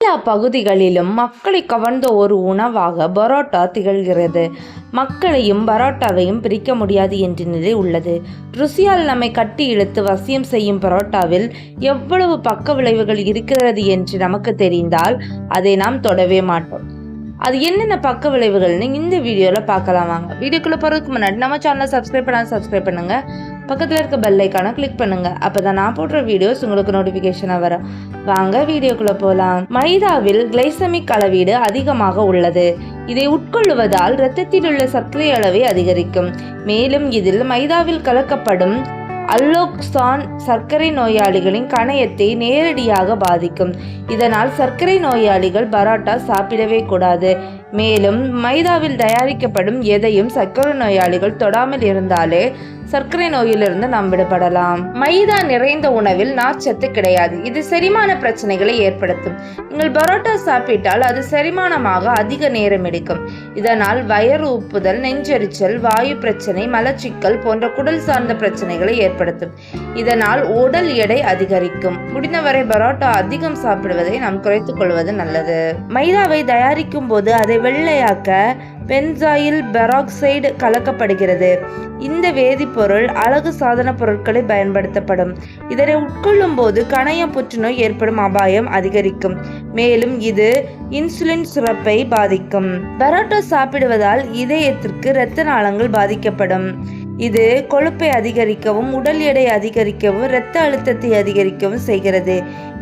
எல்லா பகுதிகளிலும் மக்களை கவர்ந்த ஒரு உணவாக பரோட்டா திகழ்கிறது. மக்களையும் பரோட்டாவையும் பிரிக்க முடியாது என்ற நிலை உள்ளது. ருசியால் நம்மை கட்டி இழுத்து வசியம் செய்யும் பரோட்டாவில் எவ்வளவு பக்க விளைவுகள் இருக்கிறது என்று நமக்கு தெரிந்தால் அதை நாம் தொடவே மாட்டோம். அது என்னென்ன பக்க விளைவுகள்னு இந்த வீடியோவில் பார்க்கலாம். வாங்க வீடியோக்குள்ளே போகிறதுக்கு முன்னாடி நம்ம சேனலை சப்ஸ்கிரைப் பண்ணுங்கள். பக்கத்தில் இருக்க பெல் ஐக்கானை கிளிக் பண்ணுங்கள். அப்போ தான் நான் போடுற வீடியோஸ் உங்களுக்கு நோட்டிஃபிகேஷனாக வரும். வாங்க வீடியோக்குள்ளே போகலாம். மைதாவில் கிளைசமிக் அளவீடு அதிகமாக உள்ளது. இதை உட்கொள்வதால் இரத்தத்தில் உள்ள சர்க்கரை அளவை அதிகரிக்கும். மேலும் இதில் மைதாவில் கலக்கப்படும் அல்லோக்சான் சர்க்கரை நோயாளிகளின் கணையத்தை நேரடியாக பாதிக்கும். இதனால் சர்க்கரை நோயாளிகள் பரோட்டா சாப்பிடவே கூடாது. மேலும் மைதாவில் தயாரிக்கப்படும் எதையும் சர்க்கரை நோயாளிகள் தொடாமல் இருந்தாலே சர்க்கரை நோயிலிருந்து நாம் விடுபடலாம். மைதா நிறைந்த உணவில் நார்ச்சத்து கிடையாது. இது செரிமான பிரச்சனைகளை ஏற்படுத்தும். நீங்கள் பரோட்டா சாப்பிட்டால் அது செரிமானமாக அதிக நேரம் எடுக்கும். இதனால் வயிறு உப்புதல், நெஞ்செரிச்சல், வாயு பிரச்சனை, மலச்சிக்கல் போன்ற குடல் சார்ந்த பிரச்சனைகளை ஏற்படுத்தும். இதனால் உடல் எடை அதிகரிக்கும். முடிந்தவரை பரோட்டா அதிகம் சாப்பிடுவதை நாம் குறைத்துக் கொள்வது நல்லது. மைதாவை தயாரிக்கும் போது அதை வெள்ளையாக்க பென்சாயில் பெராக்சைடு கலக்கப்படுகிறது. இந்த வேதிப்பொருள் அழகு சாதன பொருட்களை பயன்படுத்தப்படும். இதனை உட்கொள்ளும் போது கணையம் புற்றுநோய் ஏற்படும் அபாயம் அதிகரிக்கும். மேலும் இது இன்சுலின் சுரப்பை பாதிக்கும். பரோட்டா சாப்பிடுவதால் இதயத்திற்கு இரத்த நாளங்கள் பாதிக்கப்படும். இது கொழுப்பை அதிகரிக்கவும், உடல் எடை அதிகரிக்கவும், இரத்த அழுத்தத்தை அதிகரிக்கவும் செய்கிறது.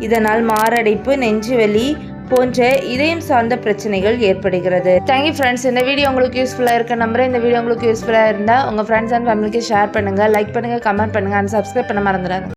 இதனால் மாரடைப்பு, நெஞ்சுவலி போன்ற இதயம் சார்ந்த பிரச்சனைகள் ஏற்படுகிறது. Thank you friends. இந்த வீடியோ உங்களுக்கு யூஸ்ஃபுல்லாக இருக்க நம்புறேன். இந்த வீடியோ உங்களுக்கு யூஸ்ஃபுல்லாக இருந்தால் உங்கள் ஃப்ரெண்ட்ஸ் அண்ட் ஃபேமிலிக்கு ஷேர் பண்ணுங்கள், லைக் பண்ணுங்கள், கமெண்ட் பண்ணுங்கள் அண்ட் சப்ஸ்கிரைப் பண்ண மறந்துடாது.